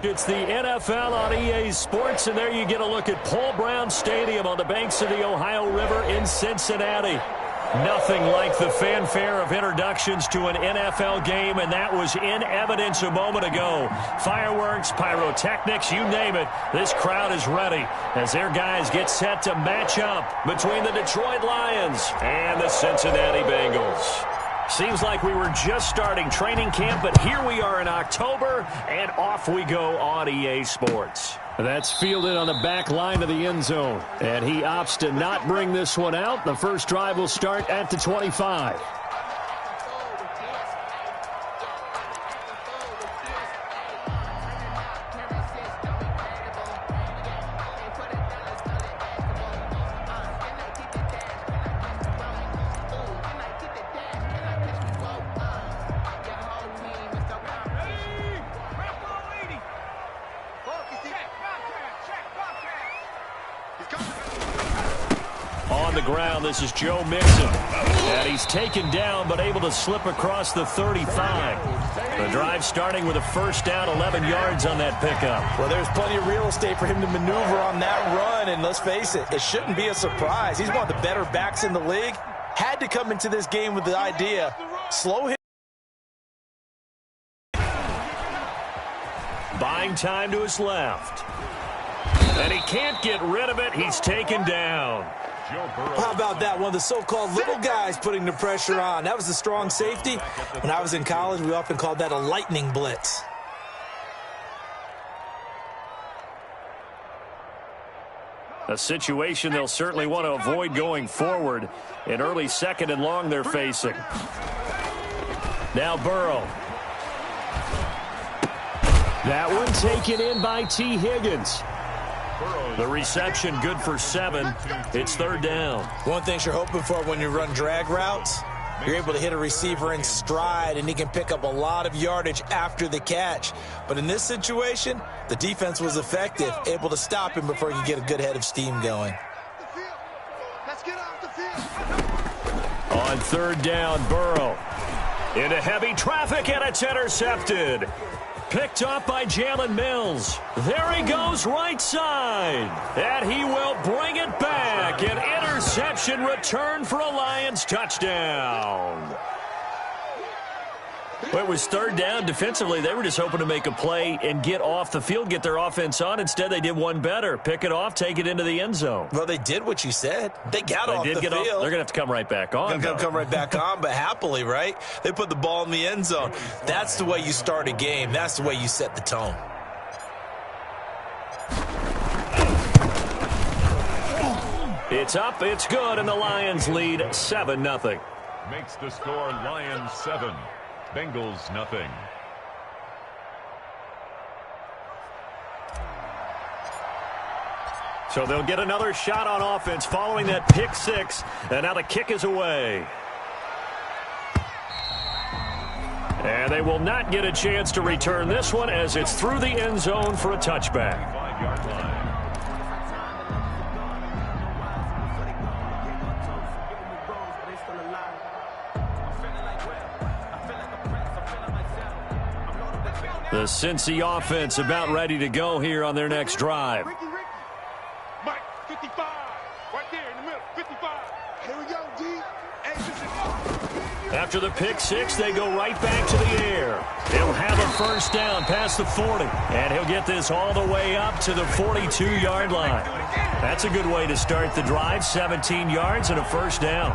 It's the NFL on EA Sports, and there you get a look at Paul Brown Stadium on the banks of the Ohio River in Cincinnati. Nothing like the fanfare of introductions to an NFL game, and that was in evidence a moment ago. Fireworks, pyrotechnics, you name it. This crowd is ready as their guys get set to match up between the Detroit Lions and the Cincinnati Bengals. Seems like we were just starting training camp, but here we are in October, and off we go on EA Sports. That's fielded on the back line of the end zone, and he opts to not bring this one out. The first drive will start at the 25. On the ground, this is Joe Mixon. And he's taken down, but able to slip across the 35. The drive starting with a first down, 11 yards on that pickup. Well, there's plenty of real estate for him to maneuver on that run, and let's face it, it shouldn't be a surprise. He's one of the better backs in the league. Had to come into this game with the idea, slow him. Buying time to his left. And he can't get rid of it. He's taken down. How about that? One of the so-called little guys putting the pressure on. That was a strong safety. When I was in college, we often called that a lightning blitz. A situation they'll certainly want to avoid going forward. An early second and long they're facing. Now Burrow. That one taken in by T. Higgins. The reception good for 7. It's third down. One thing you're hoping for when you run drag routes, you're able to hit a receiver in stride, and he can pick up a lot of yardage after the catch. But in this situation, the defense was effective, able to stop him before he could get a good head of steam going. On third down, Burrow. Into heavy traffic, and it's intercepted. Picked up by Jalen Mills. There he goes right side. And he will bring it back. An interception return for a Lions touchdown. Well, it was third down. Defensively, they were just hoping to make a play and get off the field, get their offense on. Instead, they did one better. Pick it off, take it into the end zone. Well, they did what you said. They got off the field. They're going to have to come right back on. Come right back on, but happily, right? They put the ball in the end zone. That's the way you start a game. That's the way you set the tone. It's up, it's good, and the Lions lead 7-0. Makes the score Lions 7. Bengals nothing. So they'll get another shot on offense following that pick 6, and now the kick is away. And they will not get a chance to return this one as it's through the end zone for a touchback. 5-yard line. The Cincy offense about ready to go here on their next drive. Mike, 55, right there in the middle, 55. Here we go, D. After the pick 6, they go right back to the air. He'll have a first down past the 40, and he'll get this all the way up to the 42-yard line. That's a good way to start the drive, 17 yards and a first down.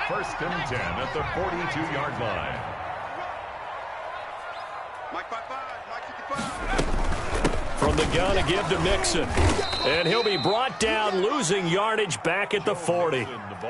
First and 10 at the 42-yard line. From the gun, a give to Mixon. And he'll be brought down, losing yardage back at the 40.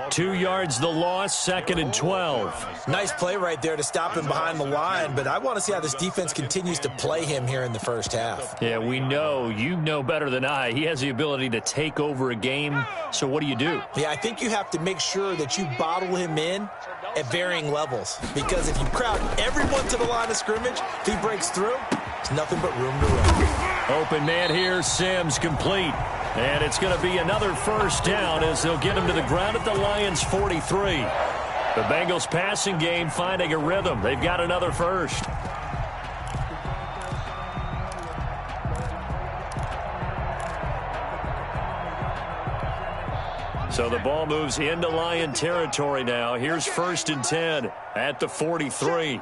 2 yards the loss, second and 12. Nice play right there to stop him behind the line, but I want to see how this defense continues to play him here in the first half. Yeah, we know. You know better than I. He has the ability to take over a game, so what do you do? Yeah, I think you have to make sure that you bottle him in at varying levels, because if you crowd everyone to the line of scrimmage, if he breaks through, there's nothing but room to run. Open man here, Sims complete. And it's going to be another first down as they'll get him to the ground at the Lions' 43. The Bengals passing game finding a rhythm. They've got another first. So the ball moves into Lion territory now. Here's 1st and 10 at the 43.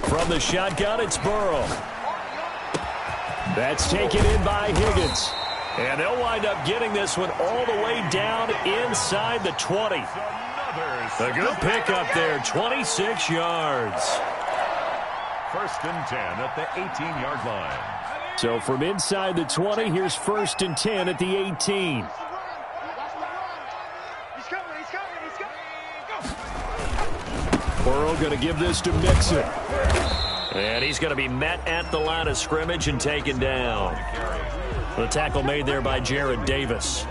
From the shotgun, it's Burrow. That's taken in by Higgins. And they'll wind up getting this one all the way down inside the 20. A good pickup there, 26 yards. 1st and 10 at the 18-yard line. So from inside the 20, here's 1st and 10 at the 18. Burrow going to give this to Mixon. And he's going to be met at the line of scrimmage and taken down. The tackle made there by Jared Davis.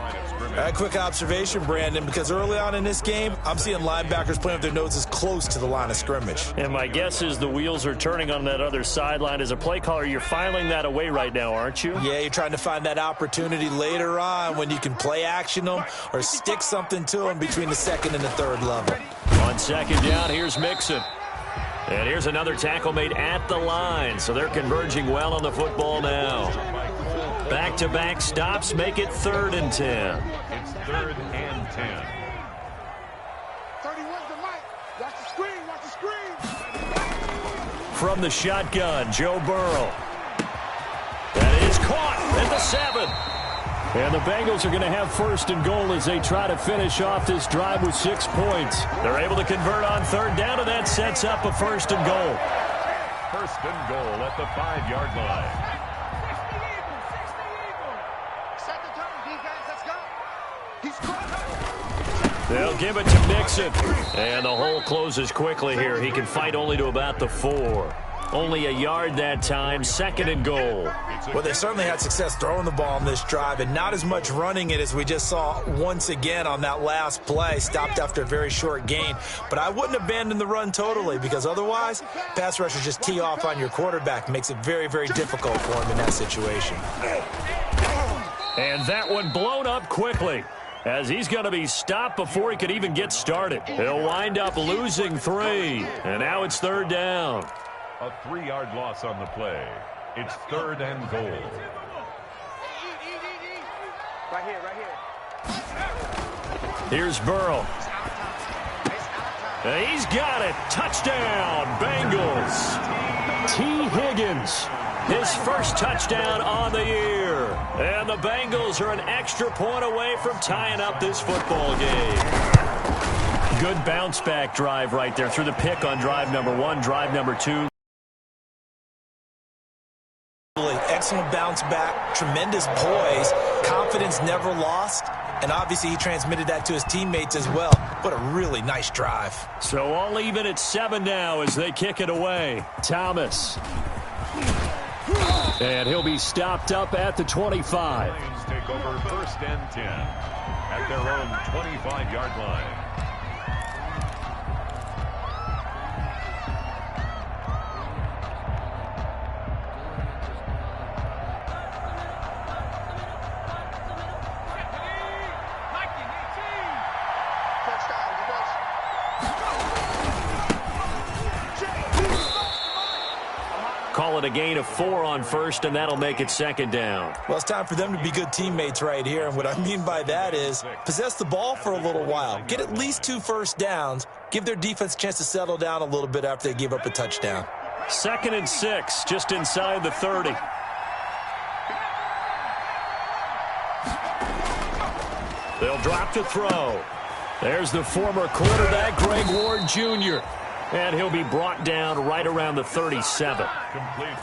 A quick observation, Brandon, because early on in this game, I'm seeing linebackers playing with their noses close to the line of scrimmage. And my guess is the wheels are turning on that other sideline. As a play caller, you're filing that away right now, aren't you? Yeah, you're trying to find that opportunity later on when you can play action them or stick something to them between the 2nd and the 3rd level. On 2nd down, here's Mixon. And here's another tackle made at the line. So they're converging well on the football now. Back-to-back stops make it 3rd and 10. It's 3rd and 10. 31's the mic. Watch the screen. Watch the screen. From the shotgun, Joe Burrow. That is caught at the 7. And the Bengals are going to have 1st and goal as they try to finish off this drive with 6 points. They're able to convert on 3rd down, and that sets up a 1st and goal. 1st and goal at the 5-yard line. They'll give it to Mixon. And the hole closes quickly here. He can fight only to about the 4. Only a yard that time, 2nd and goal. Well, they certainly had success throwing the ball on this drive and not as much running it as we just saw once again on that last play. Stopped after a very short gain. But I wouldn't abandon the run totally because otherwise, pass rushers just tee off on your quarterback. Makes it very, very difficult for him in that situation. And that one blown up quickly as he's going to be stopped before he could even get started. He'll wind up losing 3. And now it's 3rd down. A 3-yard loss on the play. It's 3rd and goal. Right here. Here's Burrow. And he's got it. Touchdown, Bengals. T. Higgins, his 1st touchdown on the year. And the Bengals are an extra point away from tying up this football game. Good bounce-back drive right there. Through the pick on drive number 1, drive number 2. Excellent bounce back, tremendous poise, confidence never lost, and obviously he transmitted that to his teammates as well. What a really nice drive. So all even at 7 now as they kick it away. Thomas. And he'll be stopped up at the 25. Lions take over 1st and 10 at their own 25-yard line. Call it a gain of 4 on 1st, and that'll make it 2nd down. Well, it's time for them to be good teammates right here, and what I mean by that is possess the ball for a little while. Get at least 2 first downs. Give their defense a chance to settle down a little bit after they give up a touchdown. 2nd and 6, just inside the 30. They'll drop to throw. There's the former quarterback, Greg Ward Jr., and he'll be brought down right around the 37.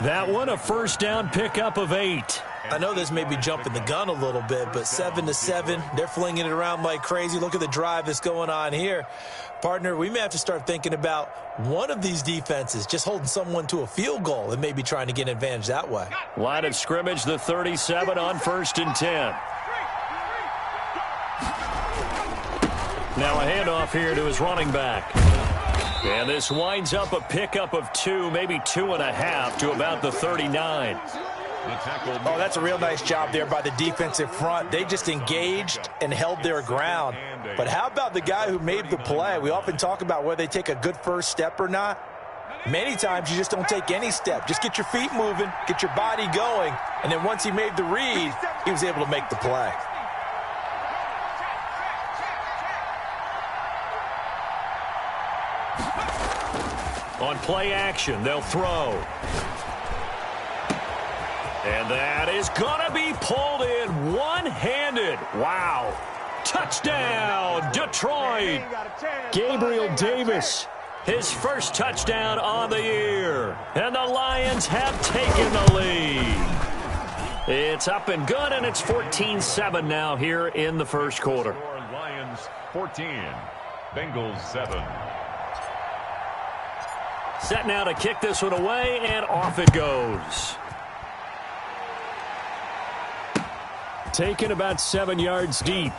That one, a 1st down pickup of 8. I know this may be jumping the gun a little bit, but 7-7, they're flinging it around like crazy. Look at the drive that's going on here. Partner, we may have to start thinking about one of these defenses just holding someone to a field goal and maybe trying to get an advantage that way. Line of scrimmage, the 37 on 1st and 10. Now a handoff here to his running back. And this winds up a pickup of 2, maybe 2.5 to about the 39. Oh, that's a real nice job there by the defensive front. They just engaged and held their ground. But how about the guy who made the play? We often talk about whether they take a good first step or not. Many times you just don't take any step. Just get your feet moving, get your body going, and then once he made the read, he was able to make the play. On play action, they'll throw. And that is going to be pulled in one-handed. Wow. Touchdown, Detroit. Gabriel Davis, his first touchdown on the year. And the Lions have taken the lead. It's up and good, and it's 14-7 now here in the first quarter. Lions 14, Bengals 7. Set now to kick this one away, and off it goes. Taken about 7 yards deep.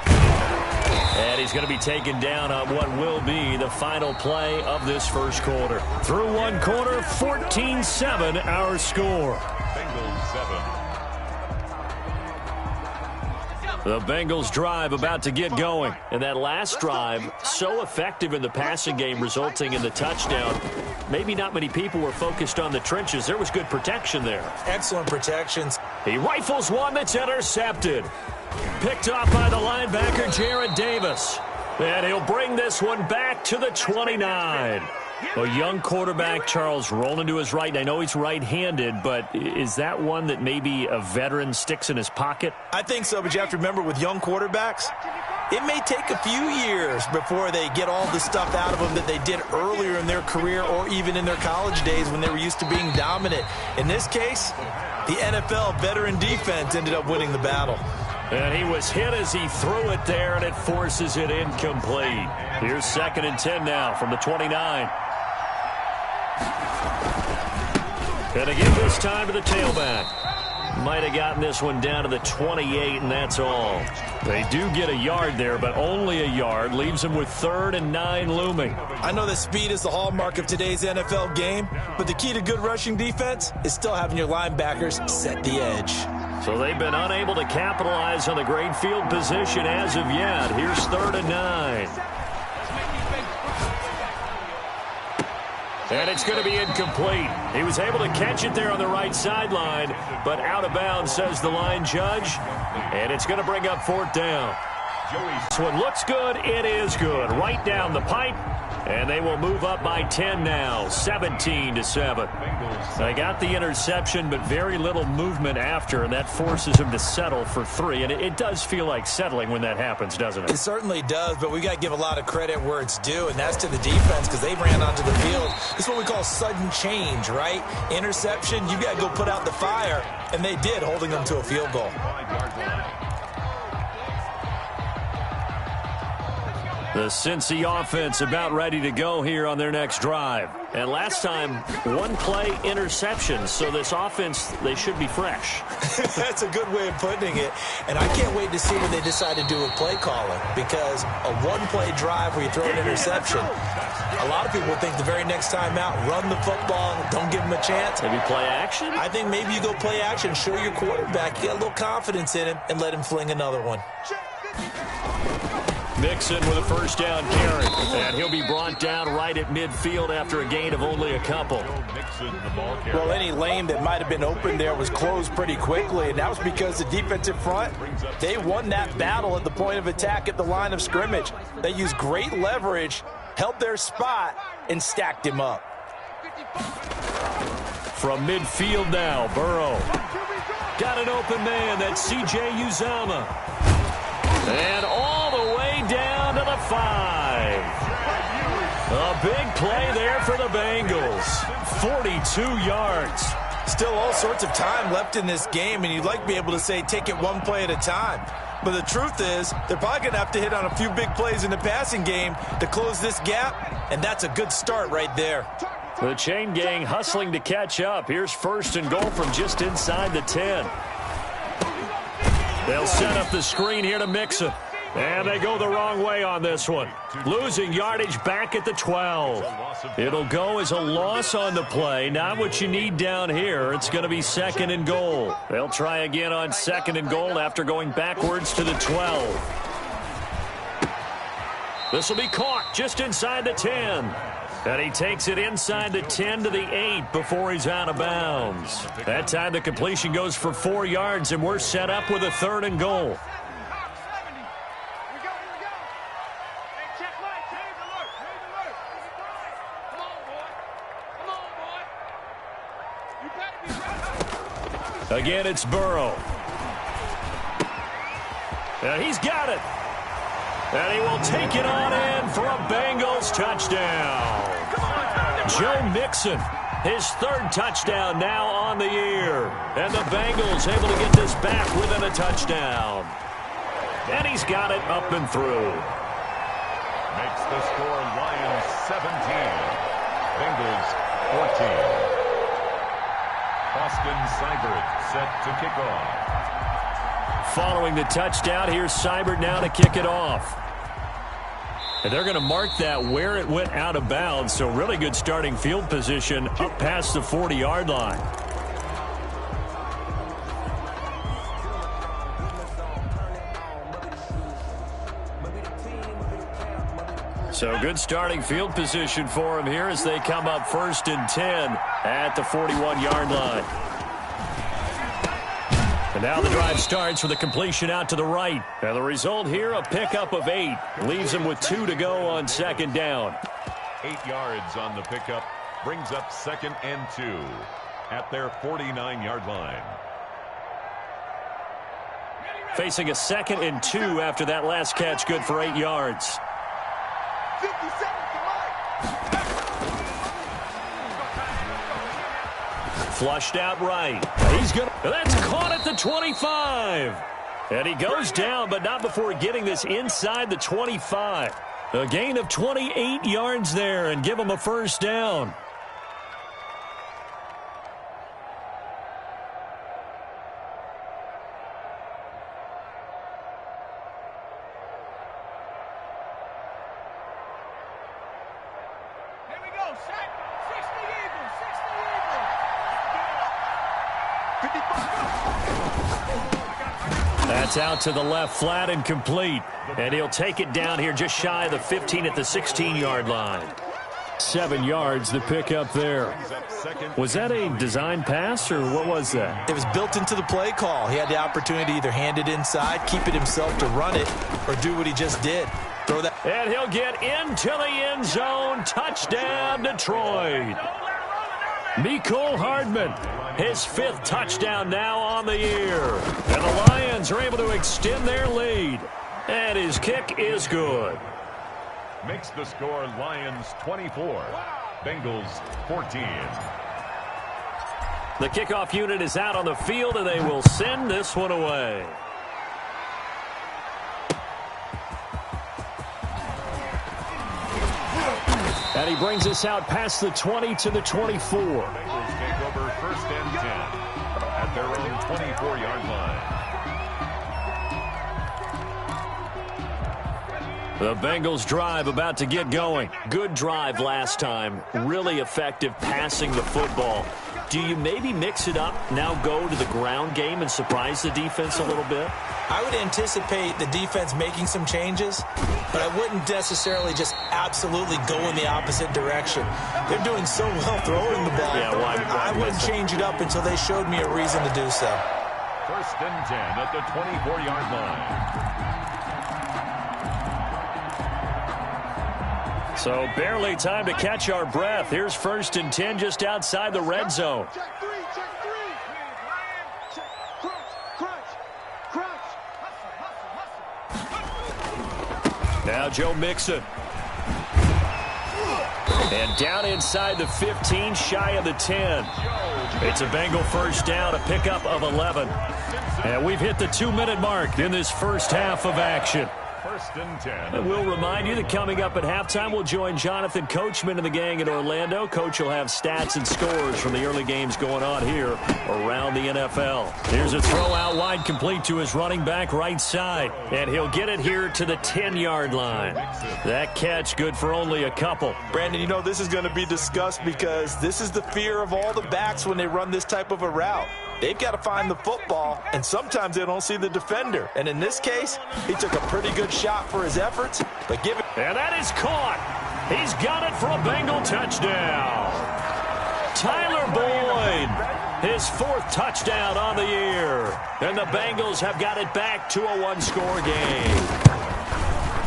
And he's going to be taken down on what will be the final play of this first quarter. Through one quarter, 14-7 our score. Bengals 7. The Bengals drive about to get going. And that last drive, so effective in the passing game, resulting in the touchdown. Maybe not many people were focused on the trenches. There was good protection there. Excellent protections. He rifles one that's intercepted. Picked off by the linebacker, Jared Davis. And he'll bring this one back to the 29. A young quarterback, Charles, rolling to his right. And I know he's right-handed, but is that one that maybe a veteran sticks in his pocket? I think so, but you have to remember with young quarterbacks, it may take a few years before they get all the stuff out of them that they did earlier in their career or even in their college days when they were used to being dominant. In this case, the NFL veteran defense ended up winning the battle. And he was hit as he threw it there, and it forces it incomplete. Here's 2nd and 10 now from the 29. Gonna give this time to the tailback. Might have gotten this one down to the 28, and that's all. They do get a yard there, but only a yard. Leaves them with 3rd and 9 looming. I know that speed is the hallmark of today's NFL game, but the key to good rushing defense is still having your linebackers set the edge. So they've been unable to capitalize on the great field position as of yet. Here's 3rd and 9. And it's going to be incomplete. He was able to catch it there on the right sideline, but out of bounds, says the line judge. And it's going to bring up 4th down. This one looks good. It is good. Right down the pipe. And they will move up by 10 now, 17-7. They got the interception, but very little movement after, and that forces them to settle for 3. And it does feel like settling when that happens, doesn't it? It certainly does, but we got to give a lot of credit where it's due, and that's to the defense because they ran onto the field. It's what we call sudden change, right? Interception, you got to go put out the fire, and they did, holding them to a field goal. The Cincy offense about ready to go here on their next drive. And last time, one play interception. So this offense, they should be fresh. That's a good way of putting it. And I can't wait to see what they decide to do with play calling. Because a one-play drive where you throw an interception, a lot of people think the very next time out, run the football, don't give them a chance. Maybe play action? I think maybe you go play action, show your quarterback, you get a little confidence in him, and let him fling another one. Mixon with a 1st down carry. And he'll be brought down right at midfield after a gain of only a couple. Well, any lane that might have been open there was closed pretty quickly, and that was because the defensive front, they won that battle at the point of attack at the line of scrimmage. They used great leverage, held their spot, and stacked him up. From midfield now, Burrow. Got an open man. That's C.J. Uzomah. And all the way down to the 5. A big play there for the Bengals. 42 yards. Still all sorts of time left in this game, and you'd like to be able to say take it one play at a time. But the truth is, they're probably going to have to hit on a few big plays in the passing game to close this gap, and that's a good start right there. The chain gang hustling to catch up. Here's 1st and goal from just inside the 10. They'll set up the screen here to Mixon. And they go the wrong way on this one. Losing yardage back at the 12. It'll go as a loss on the play. Not what you need down here. It's going to be 2nd and goal. They'll try again on 2nd and goal after going backwards to the 12. This will be caught just inside the 10. And he takes it inside the 10 to the 8 before he's out of bounds. That time the completion goes for 4 yards, and we're set up with a 3rd and goal. Again, it's Burrow. And he's got it. And he will take it on in for a Bengals touchdown. Joe Mixon, his third touchdown now on the year. And the Bengals able to get this back within a touchdown. And he's got it up and through. Makes the score Lions 17. Bengals 14. Austin Seibert set to kick off. Following the touchdown, here's Seibert now to kick it off. And they're going to mark that where it went out of bounds, so really good starting field position up past the 40-yard line. So good starting field position for him here as they come up 1st and 10 at the 41-yard line. And now the drive starts with a completion out to the right. And the result here, a pickup of 8. Leaves him with 2 to go on 2nd down. 8 yards on the pickup. Brings up 2nd and 2 at their 49-yard line. Facing a 2nd and 2 after that last catch, good for 8 yards. 50 seconds to Mike. Flushed out right. That's caught at the 25. And he goes down, but not before getting this inside the 25. A gain of 28 yards there and give him a 1st down. That's out to the left, flat and complete. And he'll take it down here just shy of the 15 at the 16-yard line. 7 yards, the pickup there. Was that a design pass, or what was that? It was built into the play call. He had the opportunity to either hand it inside, keep it himself to run it, or do what he just did. Throw that. And he'll get into the end zone. Touchdown, Detroit. Mecole Hardman, his 5th touchdown now on the year. And the Lions are able to extend their lead. And his kick is good. Makes the score Lions 24. Bengals 14. The kickoff unit is out on the field, and they will send this one away. And he brings us out past the 20 to the 24. Bengals take over 1st and 10 at their own 24-yard line. The Bengals drive about to get going. Good drive last time. Really effective passing the football. Do you maybe mix it up, now go to the ground game and surprise the defense a little bit? I would anticipate the defense making some changes, but I wouldn't necessarily just absolutely go in the opposite direction. They're doing so well throwing the ball. Yeah, I wouldn't change it up until they showed me a reason to do so. 1st and 10 at the 24-yard line. So barely time to catch our breath. Here's 1st and 10 just outside the red zone. Check 3, check 3. Check, crunch. Now Joe Mixon. And down inside the 15, shy of the 10. It's a Bengal 1st down, a pickup of 11. And we've hit the 2-minute mark in this first half of action. 1st and 10. And we'll remind you that coming up at halftime, we'll join Jonathan Coachman and the gang in Orlando. Coach will have stats and scores from the early games going on here around the NFL. Here's a throw out wide, complete to his running back right side. And he'll get it here to the 10-yard line. That catch good for only a couple. Brandon, you know this is going to be discussed because this is the fear of all the backs when they run this type of a route. They've got to find the football, and sometimes they don't see the defender. And in this case, he took a pretty good shot for his efforts, but give it. And that is caught. He's got it for a Bengal touchdown. Tyler Boyd, his 4th touchdown on the year. And the Bengals have got it back to a 1-score game.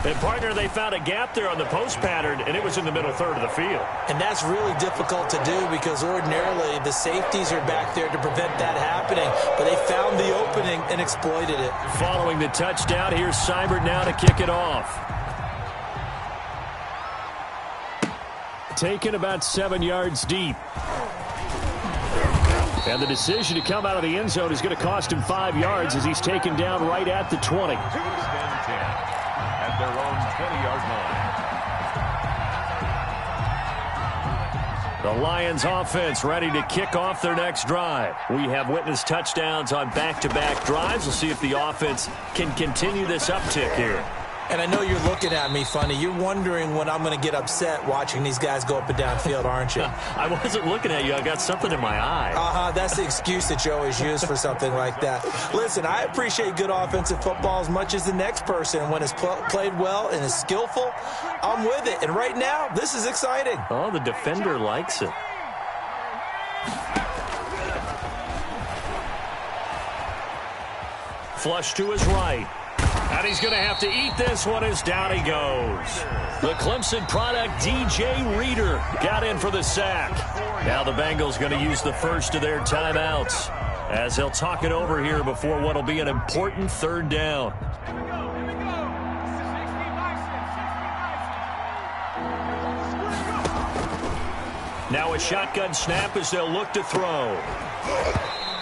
And, partner, they found a gap there on the post pattern, and it was in the middle third of the field. And that's really difficult to do because ordinarily the safeties are back there to prevent that happening. But they found the opening and exploited it. Following the touchdown, here's Seibert now to kick it off. Taken about 7 yards deep. And the decision to come out of the end zone is going to cost him 5 yards as he's taken down right at the 20. At their own 20-yard line. The Lions offense ready to kick off their next drive. We have witnessed touchdowns on back-to-back drives. We'll see if the offense can continue this uptick here. And I know you're looking at me funny. You're wondering when I'm going to get upset watching these guys go up and down field, aren't you? I wasn't looking at you. I got something in my eye. That's the excuse that you always use for something like that. Listen, I appreciate good offensive football as much as the next person. When it's played well and is skillful, I'm with it. And right now, this is exciting. Oh, the defender likes it. Flush to his right. And he's going to have to eat this one as down he goes. The Clemson product, DJ Reader, got in for the sack. Now the Bengals going to use the first of their timeouts as they'll talk it over here before what will be an important third down. Now a shotgun snap as they'll look to throw.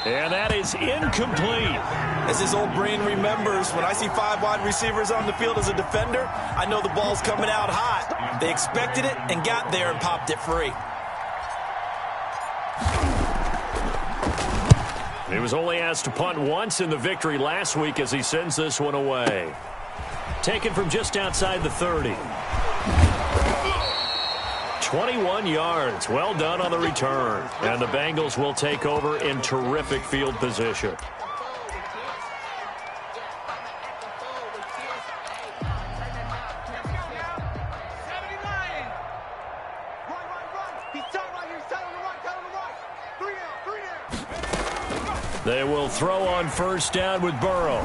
And that is incomplete. As his old brain remembers, when I see 5 wide receivers on the field as a defender, I know the ball's coming out hot. They expected it and got there and popped it free. He was only asked to punt once in the victory last week as he sends this one away. Taken from just outside the 30. 21 yards. Well done on the return. And the Bengals will take over in terrific field position. They will throw on first down with Burrow.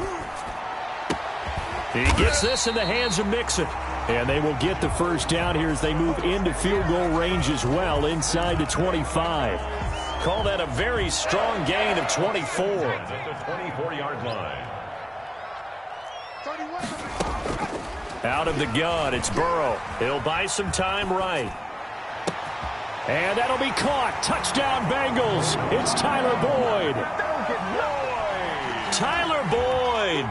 He gets this in the hands of Mixon. And they will get the first down here as they move into field goal range as well, inside the 25. Call that a very strong gain of 24. At the 24-yard line. Out of the gun, it's Burrow. He'll buy some time right. And that'll be caught. Touchdown, Bengals. It's Tyler Boyd. Tyler Boyd.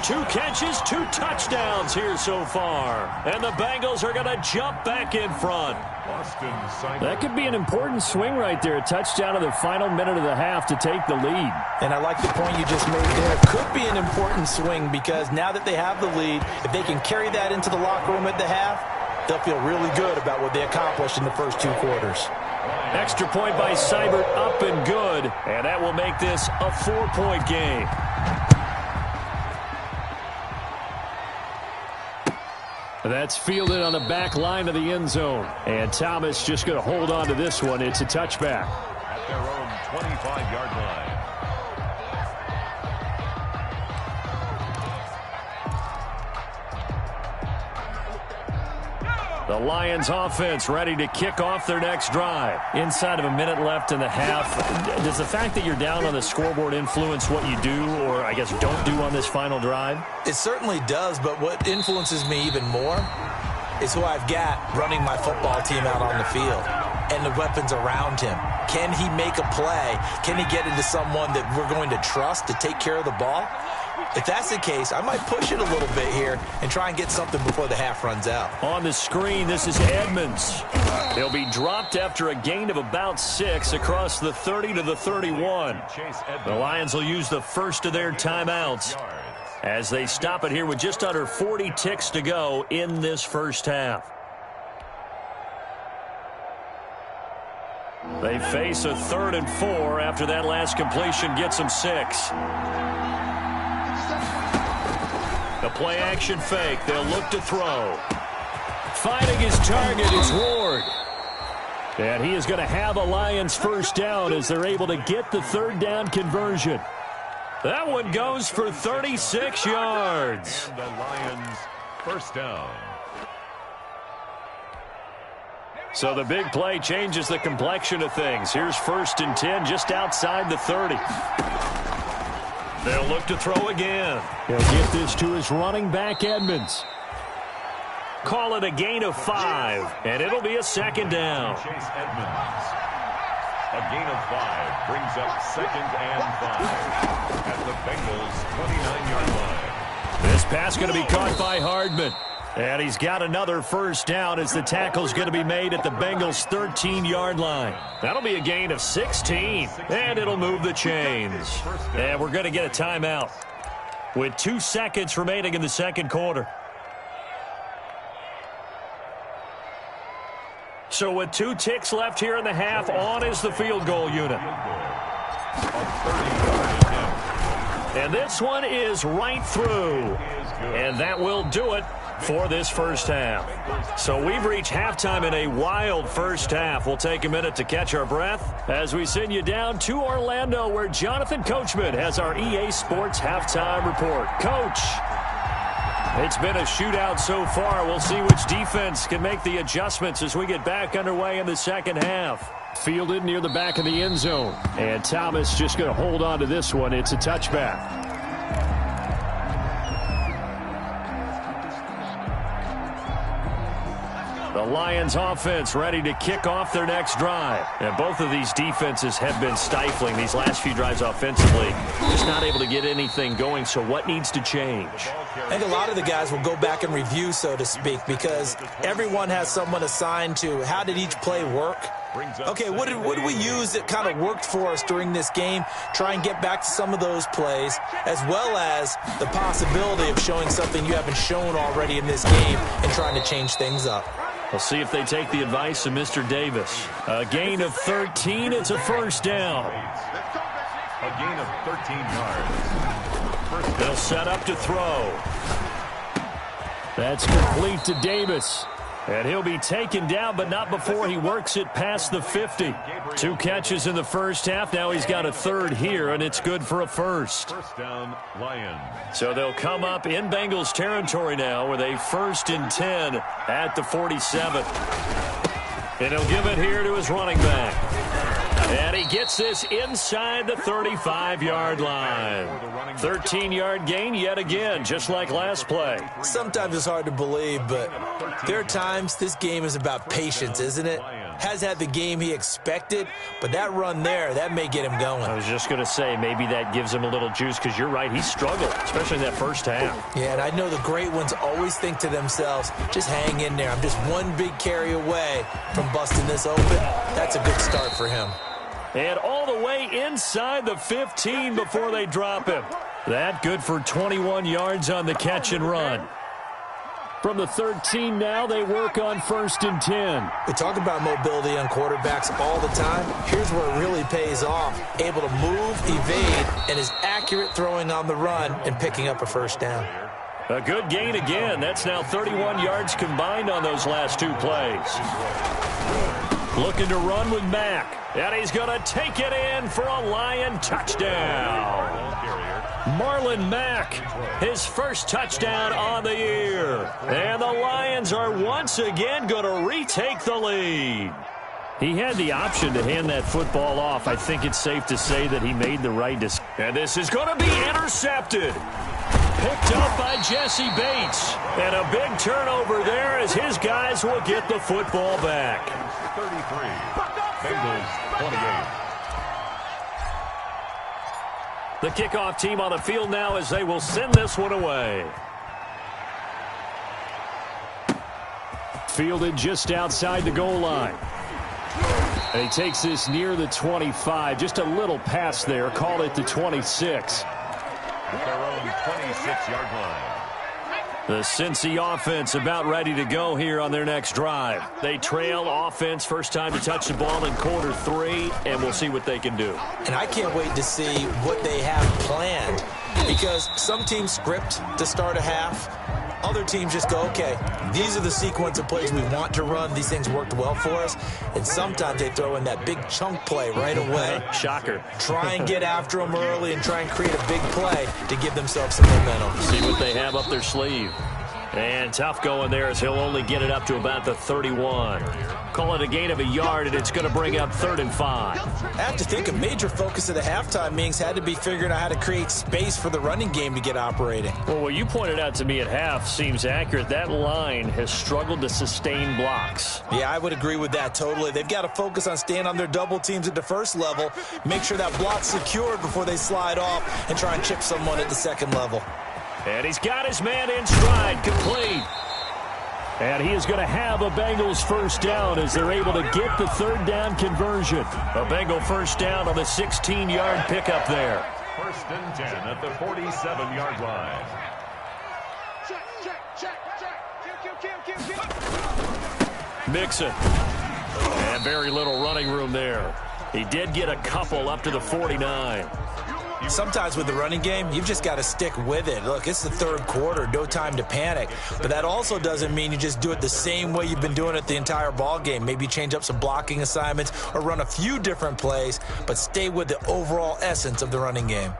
2 catches, 2 touchdowns here so far. And the Bengals are going to jump back in front. That could be an important swing right there. A touchdown in the final minute of the half to take the lead. And I like the point you just made there. Could be an important swing because now that they have the lead, if they can carry that into the locker room at the half, they'll feel really good about what they accomplished in the first 2 quarters. Extra point by Seibert, up and good. And that will make this a 4-point game. That's fielded on the back line of the end zone. And Thomas just going to hold on to this one. It's a touchback. At their own 25-yard line. The Lions offense ready to kick off their next drive. Inside of a minute left in the half. Does the fact that you're down on the scoreboard influence what you do, or I guess don't do on this final drive? It certainly does, but what influences me even more is who I've got running my football team out on the field and the weapons around him. Can he make a play? Can he get into someone that we're going to trust to take care of the ball? If that's the case, I might push it a little bit here and try and get something before the half runs out. On the screen, this is Edmonds. He'll be dropped after a gain of about 6 across the 30 to the 31. The Lions will use the first of their timeouts as they stop it here with just under 40 ticks to go in this first half. They face a 3rd and 4 after that last completion gets them 6. The play action fake. They'll look to throw. Finding his target is Ward. And he is going to have a Lions first down as they're able to get the 3rd down conversion. That one goes for 36 yards. And the Lions First down. So the big play changes the complexion of things. Here's 1st and 10 just outside the 30. They'll look to throw again. He'll get this to his running back, Edmonds. Call it a gain of 5, and it'll be a 2nd down. Chase Edmonds. A gain of 5 brings up 2nd and 5 at the Bengals' 29-yard line. This pass going to be caught by Hardman. And he's got another 1st down as the tackle's going to be made at the Bengals' 13-yard line. That'll be a gain of 16, and it'll move the chains. And we're going to get a timeout with 2 seconds remaining in the 2nd quarter. So with 2 ticks left here in the half, on is the field goal unit. And this one is right through. And that will do it for this first half. So we've reached halftime in a wild first half. We'll take a minute to catch our breath as we send you down to Orlando, where Jonathan Coachman has our EA Sports halftime report. Coach, it's been a shootout so far. We'll see which defense can make the adjustments as we get back underway in the second half. Fielded near the back of the end zone. And Thomas just going to hold on to this one. It's a touchback. The Lions offense ready to kick off their next drive. And both of these defenses have been stifling these last few drives offensively. Just not able to get anything going, so what needs to change? I think a lot of the guys will go back and review, so to speak, because everyone has someone assigned to how did each play work. Okay, what did we use that kind of worked for us during this game? Try and get back to some of those plays, as well as the possibility of showing something you haven't shown already in this game and trying to change things up. We'll see if they take the advice of Mr. Davis. A gain of 13. It's a 1st down. A gain of 13 yards. They'll set up to throw. That's complete to Davis. And he'll be taken down, but not before he works it past the 50. 2 catches in the first half. Now he's got a 3rd here, and it's good for a 1st. First down, Lions. So they'll come up in Bengals territory now with a 1st and 10 at the 47. And he'll give it here to his running back. And he gets this inside the 35-yard line. 13-yard gain yet again, just like last play. Sometimes it's hard to believe, but there are times this game is about patience, isn't it? Has had the game he expected, but that run there, that may get him going. I was just going to say, maybe that gives him a little juice, because you're right, he struggled, especially in that first half. Yeah, and I know the great ones always think to themselves, just hang in there. I'm just one big carry away from busting this open. That's a good start for him. And all the way inside the 15 before they drop him. That good for 21 yards on the catch and run. From the 13 now, they work on 1st and 10. We talk about mobility on quarterbacks all the time. Here's where it really pays off. Able to move, evade, and is accurate throwing on the run and picking up a 1st down. A good gain again. That's now 31 yards combined on those last 2 plays. Looking to run with Mack. And he's going to take it in for a Lion touchdown. Marlon Mack, his first touchdown on the year. And the Lions are once again going to retake the lead. He had the option to hand that football off. I think it's safe to say that he made the right decision. And this is going to be intercepted. Picked up by Jesse Bates. And a big turnover there as his guys will get the football back. 33. Bengals 28. The kickoff team on the field now as they will send this one away. Fielded just outside the goal line. And he takes this near the 25. Just a little pass there. Call it the 26. At their own 26-yard line. The Cincy offense about ready to go here on their next drive. They trail offense, first time to touch the ball in quarter 3, and we'll see what they can do. And I can't wait to see what they have planned, because some teams script to start a half. Other teams just go, okay, these are the sequence of plays we want to run. These things worked well for us. And sometimes they throw in that big chunk play right away. Shocker. Try and get after them early and try and create a big play to give themselves some momentum. See what they have up their sleeve. And tough going there as he'll only get it up to about the 31. Call it a gain of a yard, and it's going to bring up 3rd and 5. I have to think a major focus of the halftime meetings had to be figuring out how to create space for the running game to get operating. Well, what you pointed out to me at half seems accurate. That line has struggled to sustain blocks. Yeah, I would agree with that totally. They've got to focus on staying on their double teams at the first level, make sure that block's secured before they slide off and try and chip someone at the second level. And he's got his man in stride, complete. And he is going to have a Bengals first down as they're able to get the 3rd down conversion. A Bengal first down on the 16-yard pickup there. 1st and 10 at the 47-yard line. Mixon. And very little running room there. He did get a couple up to the 49. Sometimes with the running game, you've just got to stick with it. Look, it's the 3rd quarter, no time to panic. But that also doesn't mean you just do it the same way you've been doing it the entire ball game. Maybe change up some blocking assignments or run a few different plays, but stay with the overall essence of the running game.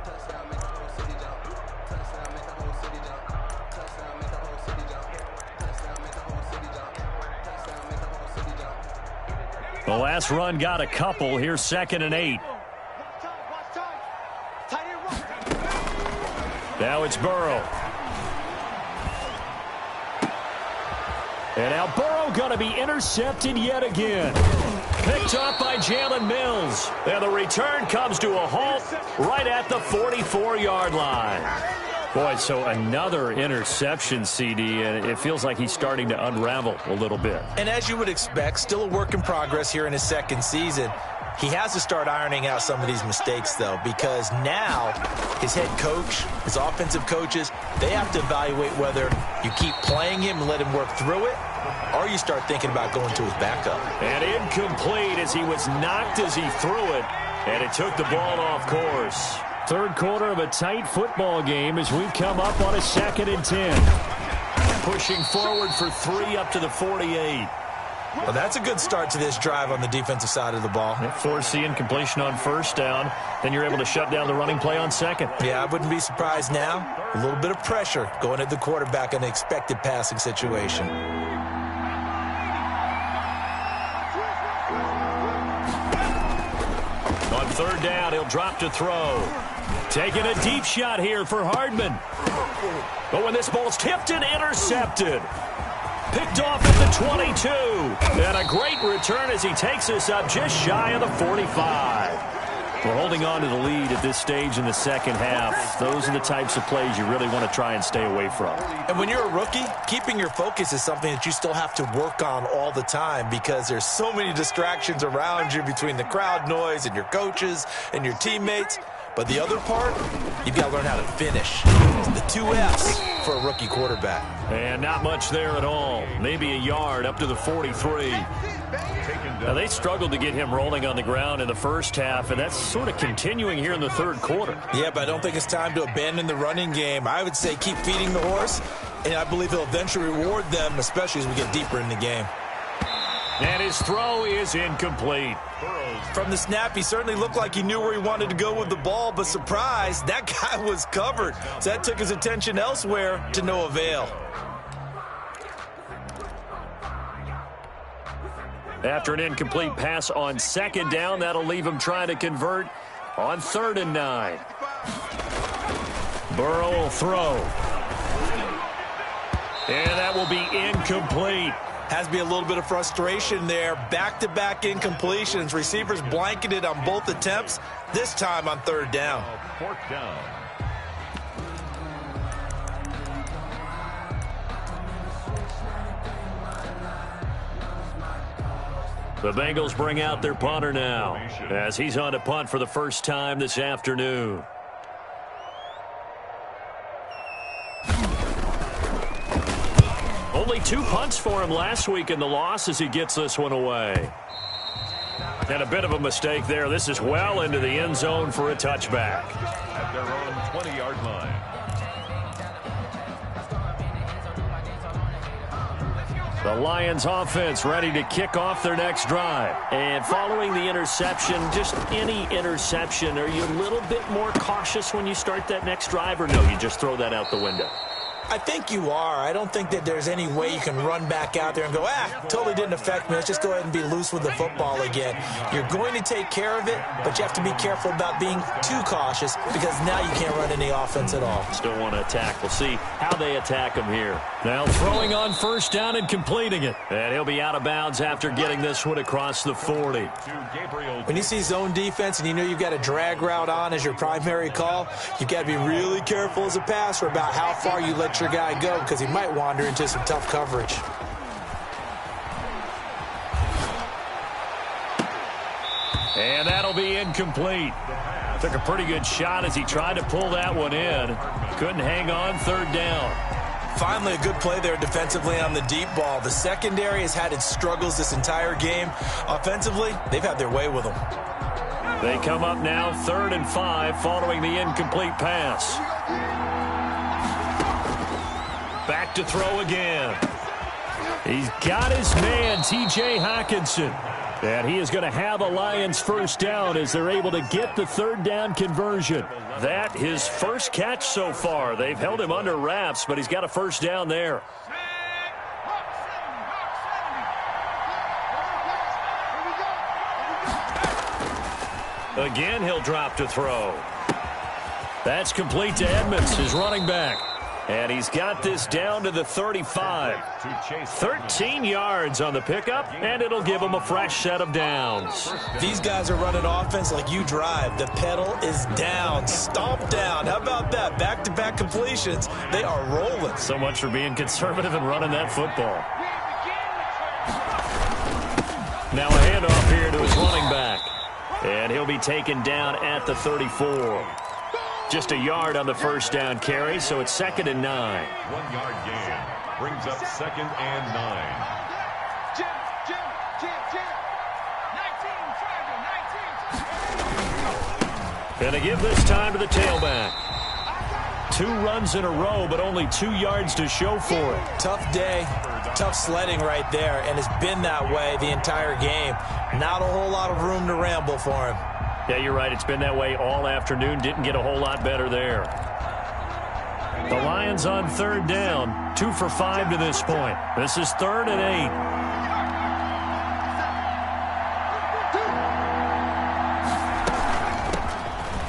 The last run got a couple. Here's 2nd and 8. Now it's Burrow. And now Burrow going to be intercepted yet again. Picked off by Jalen Mills. And the return comes to a halt right at the 44-yard line. Boy, so another interception, CD, and it feels like he's starting to unravel a little bit. And as you would expect, still a work in progress here in his 2nd season. He has to start ironing out some of these mistakes, though, because now his head coach, his offensive coaches, they have to evaluate whether you keep playing him and let him work through it, or you start thinking about going to his backup. And incomplete as he was knocked as he threw it, and it took the ball off course. 3rd quarter of a tight football game as we come up on a 2nd and 10. Pushing forward for 3 up to the 48. Well, that's a good start to this drive on the defensive side of the ball. Force the incompletion on 1st down. Then you're able to shut down the running play on 2nd. Yeah, I wouldn't be surprised now. A little bit of pressure going at the quarterback in an expected passing situation. On 3rd down, he'll drop to throw. Taking a deep shot here for Hardman. But when this ball's tipped and intercepted. Picked off at the 22. And a great return as he takes us up just shy of the 45. We're holding on to the lead at this stage in the 2nd half. Those are the types of plays you really want to try and stay away from. And when you're a rookie, keeping your focus is something that you still have to work on all the time because there's so many distractions around you between the crowd noise and your coaches and your teammates. But the other part, you've got to learn how to finish. The 2 F's for a rookie quarterback. And not much there at all. Maybe a yard up to the 43. Now, they struggled to get him rolling on the ground in the 1st half, and that's sort of continuing here in the 3rd quarter. Yeah, but I don't think it's time to abandon the running game. I would say keep feeding the horse, and I believe he'll eventually reward them, especially as we get deeper in the game. And his throw is incomplete. From the snap, he certainly looked like he knew where he wanted to go with the ball, but surprise, that guy was covered. So that took his attention elsewhere to no avail. After an incomplete pass on 2nd down, that'll leave him trying to convert on 3rd and 9. Burrow will throw. And that will be incomplete. Has to be a little bit of frustration there. Back-to-back incompletions. Receivers blanketed on both attempts, this time on 3rd down. 4th down. The Bengals bring out their punter now as he's on to punt for the first time this afternoon. Only 2 punts for him last week in the loss as he gets this one away. And a bit of a mistake there. This is well into the end zone for a touchback. At their own 20-yard line. The Lions offense ready to kick off their next drive. And following the interception, just any interception, are you a little bit more cautious when you start that next drive, or no, you just throw that out the window? I think you are. I don't think that there's any way you can run back out there and go, totally didn't affect me. Let's just go ahead and be loose with the football again. You're going to take care of it, but you have to be careful about being too cautious because now you can't run any offense at all. Still want to attack. We'll see how they attack him here. Now throwing on first down and completing it. And he'll be out of bounds after getting this one across the 40. When you see zone defense and you know you've got a drag route on as your primary call, you've got to be really careful as a passer about how far you let your guy go because he might wander into some tough coverage. And that'll be incomplete. Took a pretty good shot as he tried to pull that one in. Couldn't hang on third down. Finally, a good play there defensively on the deep ball. The secondary has had its struggles this entire game. Offensively, they've had their way with them. They come up now 3rd and 5 following the incomplete pass. Back to throw again. He's got his man, T.J. Hockenson. And he is going to have a Lions first down as they're able to get the 3rd down conversion. That his first catch so far. They've held him under wraps, but he's got a first down there. Again, he'll drop to throw. That's complete to Edmonds, his running back. And he's got this down to the 35. 13 yards on the pickup, and it'll give him a fresh set of downs. These guys are running offense like you drive. The pedal is down, stomp down. How about that? Back-to-back completions. They are rolling. So much for being conservative and running that football. Now a handoff here to his running back. And he'll be taken down at the 34. Just a yard on the first down carry, so it's 2nd and 9. 1 yard gain brings up 2nd and 9. And they give this time to the tailback. 2 runs in a row, but only 2 yards to show for it. Tough day, tough sledding right there, and it's been that way the entire game. Not a whole lot of room to ramble for him. Yeah, you're right. It's been that way all afternoon. Didn't get a whole lot better there. The Lions on 3rd down. 2 for 5 to this point. This is 3rd and 8.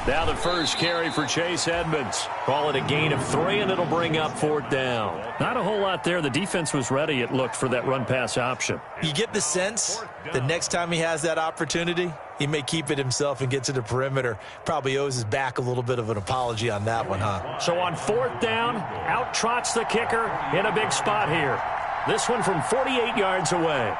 Now the first carry for Chase Edmonds. Call it a gain of 3, and it'll bring up 4th down. Not a whole lot there. The defense was ready, it looked, for that run-pass option. You get the sense that next time he has that opportunity, he may keep it himself and get to the perimeter. Probably owes his back a little bit of an apology on that one, huh? So on 4th down, out trots the kicker in a big spot here. This one from 48 yards away.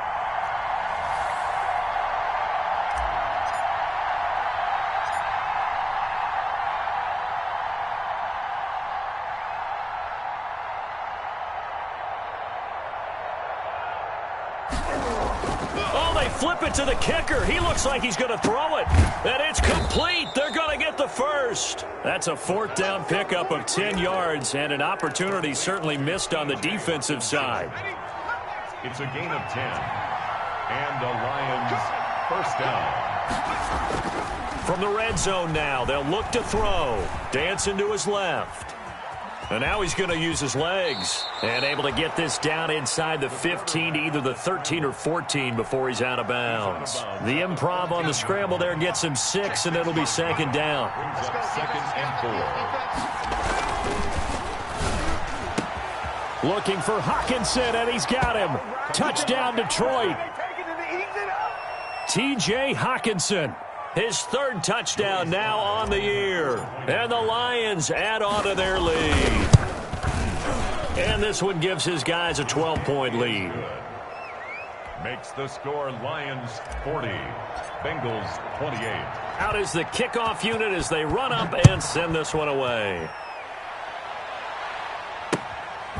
Flip it to the kicker. He looks like he's going to throw it. And it's complete. They're going to get the first. That's a 4th down pickup of 10 yards and an opportunity certainly missed on the defensive side. It's a gain of 10. And the Lions first down. From the red zone now, they'll look to throw. Dancing to his left. And now he's going to use his legs. And able to get this down inside the 15 to either the 13 or 14 before he's out of bounds. The improv on the scramble there gets him 6, and it'll be 2nd down. Brings up 2nd and 4. Looking for Hockenson, and he's got him. Touchdown, Detroit. T.J. Hockenson. His 3rd touchdown now on the year. And the Lions add on to their lead. And this one gives his guys a 12-point lead. Makes the score Lions 40, Bengals 28. Out is the kickoff unit as they run up and send this one away.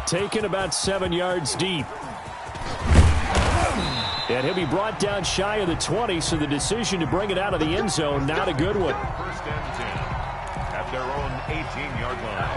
Taken about 7 yards deep. And he'll be brought down shy of the 20, so the decision to bring it out of the end zone, not a good one. 1st and 10 at their own 18-yard line.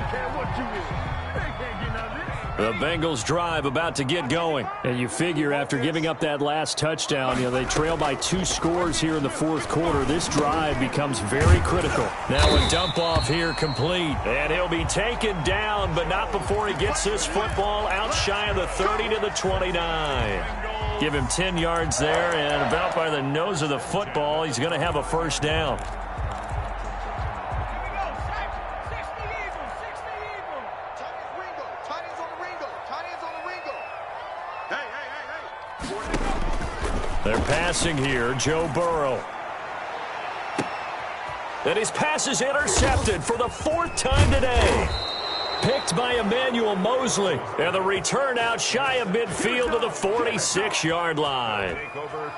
The Bengals drive about to get going. And you figure after giving up that last touchdown, they trail by 2 scores here in the fourth quarter. This drive becomes very critical. Now a dump off here complete. And he'll be taken down, but not before he gets this football out shy of the 30 to the 29. Give him 10 yards there, and about by the nose of the football, he's going to have a first down. They're passing here, Joe Burrow. And his pass is intercepted for the 4th time today. Picked by Emmanuel Mosley. And the return out shy of midfield to the 46-yard line.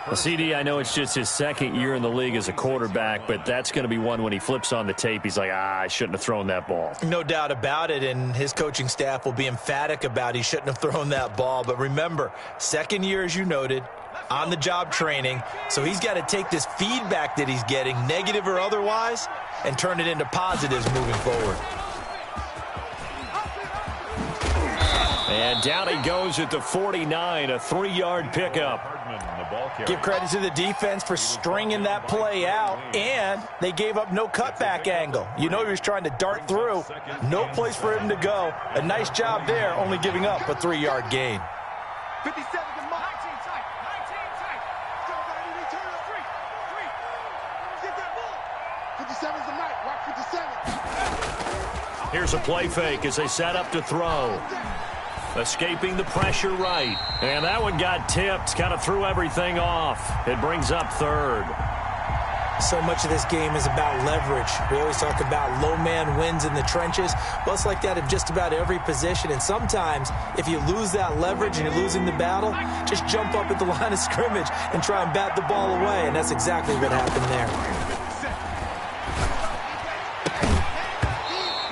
Well, CD, I know it's just his 2nd year in the league as a quarterback, but that's going to be one when he flips on the tape, he's like, I shouldn't have thrown that ball. No doubt about it, and his coaching staff will be emphatic about he shouldn't have thrown that ball. But remember, 2nd year, as you noted, on-the-job training, so he's got to take this feedback that he's getting, negative or otherwise, and turn it into positives moving forward. And down he goes at the 49, a 3-yard pickup. Give credit to the defense for stringing that play out, and they gave up no cutback angle. You know he was trying to dart through. No place for him to go. A nice job there, only giving up a 3-yard gain. 57 to Mike. 19 tight. 19 tight. Get that ball. 57's the Mike. Watch 57. Here's a play fake as they set up to throw. Escaping the pressure right. And that one got tipped. Kind of threw everything off. It brings up 3rd. So much of this game is about leverage. We always talk about low man wins in the trenches. Well, it's like that in just about every position. And sometimes, if you lose that leverage and you're losing the battle, just jump up at the line of scrimmage and try and bat the ball away. And that's exactly what happened there.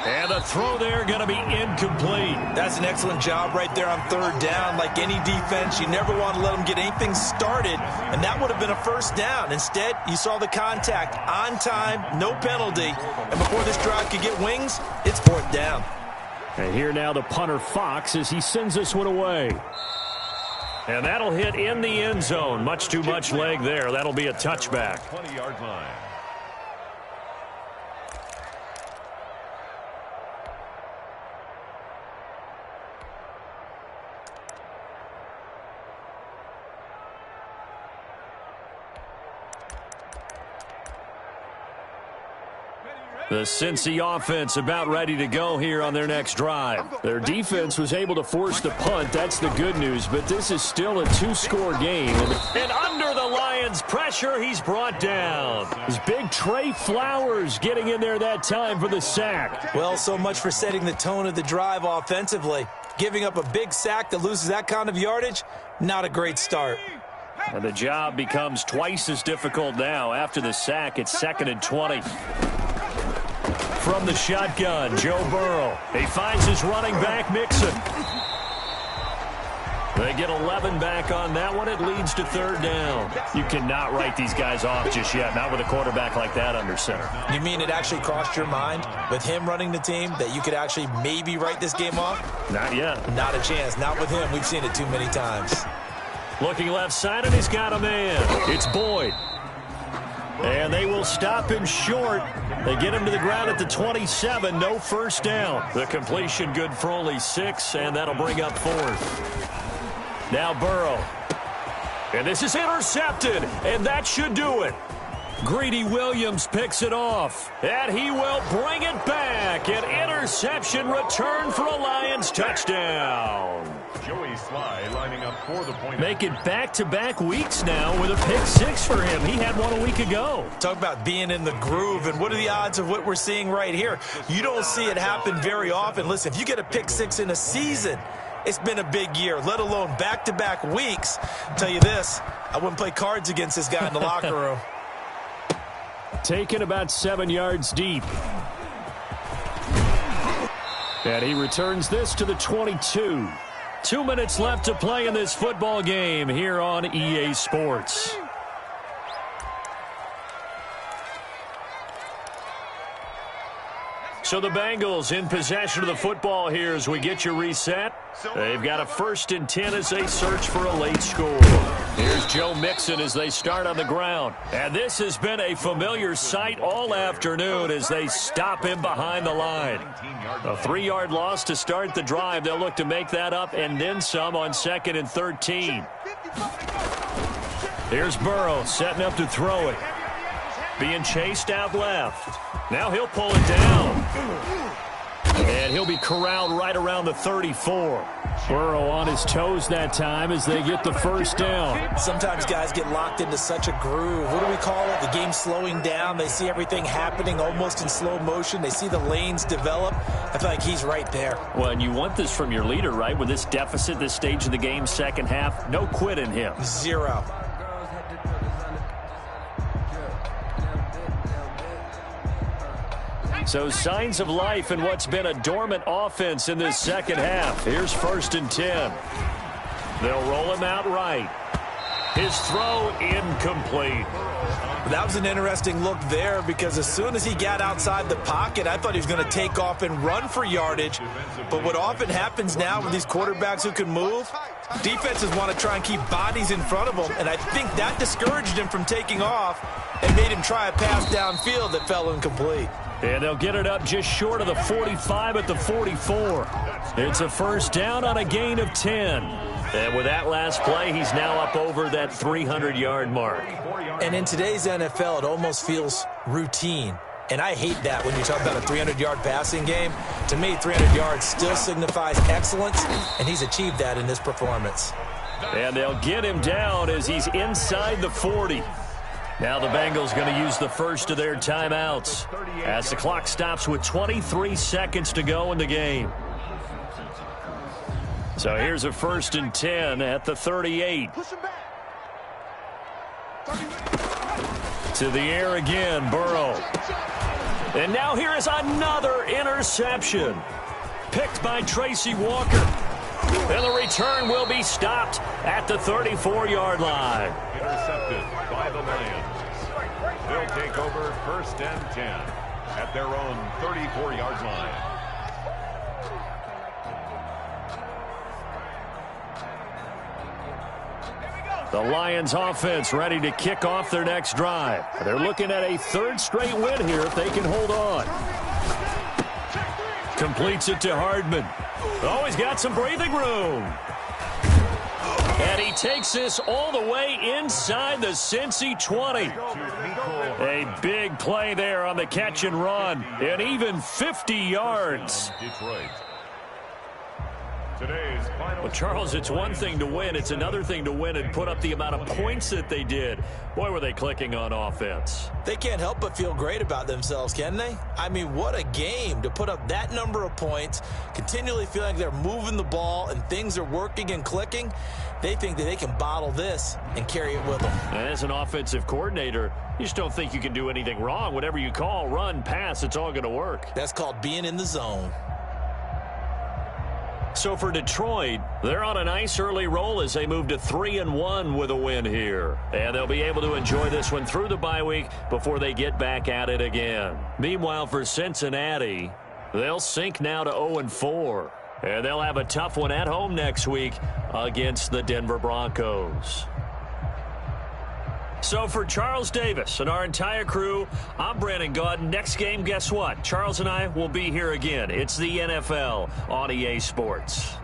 And the throw there going to be incomplete. That's an excellent job right there on 3rd down. Like any defense, you never want to let them get anything started, and that would have been a first down. Instead, you saw the contact on time, no penalty, and before this drive could get wings, it's 4th down. And here now the punter Fox as he sends this one away. And that'll hit in the end zone. Much too much leg there. That'll be a touchback. 20-yard line. The Cincy offense about ready to go here on their next drive. Their defense was able to force the punt. That's the good news, but this is still a 2-score game. And under the Lions' pressure, he's brought down. It's big Trey Flowers getting in there that time for the sack. Well, so much for setting the tone of the drive offensively. Giving up a big sack that loses that kind of yardage, not a great start. And the job becomes twice as difficult now. After the sack, it's 2nd and 20. From the shotgun, Joe Burrow. He finds his running back, Mixon. They get 11 back on that one. It leads to 3rd down. You cannot write these guys off just yet, not with a quarterback like that under center. You mean it actually crossed your mind with him running the team that you could actually maybe write this game off? Not yet. Not a chance. Not with him. We've seen it too many times. Looking left side, and he's got a man. It's Boyd. And they will stop him short. They get him to the ground at the 27. No first down. The completion good for only 6, and that'll bring up 4th. Now Burrow. And this is intercepted, and that should do it. Greedy Williams picks it off, and he will bring it back. An interception return for a Lions touchdown. Joey Sly lining up for the point. Make it back-to-back weeks now with a pick 6 for him. He had one a week ago. Talk about being in the groove, and what are the odds of what we're seeing right here? You don't see it happen very often. Listen, if you get a pick 6 in a season, it's been a big year, let alone back-to-back weeks. I'll tell you this, I wouldn't play cards against this guy in the locker room. Taken about 7 yards deep. And he returns this to the 22. 2 minutes left to play in this football game here on EA Sports. So the Bengals in possession of the football here as we get you reset. They've got a 1st and 10 as they search for a late score. Here's Joe Mixon as they start on the ground. And this has been a familiar sight all afternoon as they stop him behind the line. A 3-yard loss to start the drive. They'll look to make that up and then some on 2nd and 13. Here's Burrow setting up to throw it. Being chased out left. Now he'll pull it down. And he'll be corralled right around the 34. Burrow on his toes that time as they get the 1st down. Sometimes guys get locked into such a groove. What do we call it? The game slowing down. They see everything happening almost in slow motion. They see the lanes develop. I feel like he's right there. Well, and you want this from your leader, right? With this deficit, this stage of the game, second half, no quit in him. 0. So signs of life in what's been a dormant offense in this second half. Here's 1st and 10. They'll roll him out right. His throw incomplete. That was an interesting look there because as soon as he got outside the pocket, I thought he was going to take off and run for yardage. But what often happens now with these quarterbacks who can move, defenses want to try and keep bodies in front of them, and I think that discouraged him from taking off and made him try a pass downfield that fell incomplete. And they'll get it up just short of the 45 at the 44. It's a 1st down on a gain of 10. And with that last play, he's now up over that 300-yard mark. And in today's NFL, it almost feels routine. And I hate that when you talk about a 300-yard passing game. To me, 300 yards still signifies excellence, and he's achieved that in this performance. And they'll get him down as he's inside the 40. Now the Bengals going to use the first of their timeouts as the clock stops with 23 seconds to go in the game. So here's a 1st and 10 at the 38. To the air again, Burrow. And now here is another interception. Picked by Tracy Walker. And the return will be stopped at the 34-yard line. Intercepted by the Lions. They'll take over 1st and 10 at their own 34-yard line. The Lions offense ready to kick off their next drive. They're looking at a 3rd straight win here if they can hold on. Completes it to Hardman. Oh, he's got some breathing room. And he takes this all the way inside the Cincy 20. A big play there on the catch and run. And even 50 yards. Detroit. Today's final. Well, Charles, it's one thing to win. It's another thing to win and put up the amount of points that they did. Boy, were they clicking on offense. They can't help but feel great about themselves, can they? I mean, what a game to put up that number of points, continually feeling like they're moving the ball and things are working and clicking. They think that they can bottle this and carry it with them. And as an offensive coordinator, you just don't think you can do anything wrong. Whatever you call, run, pass, it's all going to work. That's called being in the zone. So for Detroit, they're on a nice early roll as they move to 3-1 with a win here. And they'll be able to enjoy this one through the bye week before they get back at it again. Meanwhile, for Cincinnati, they'll sink now to 0-4. And they'll have a tough one at home next week against the Denver Broncos. So for Charles Davis and our entire crew, I'm Brandon Gaudin. Next game, guess what? Charles and I will be here again. It's the NFL on EA Sports.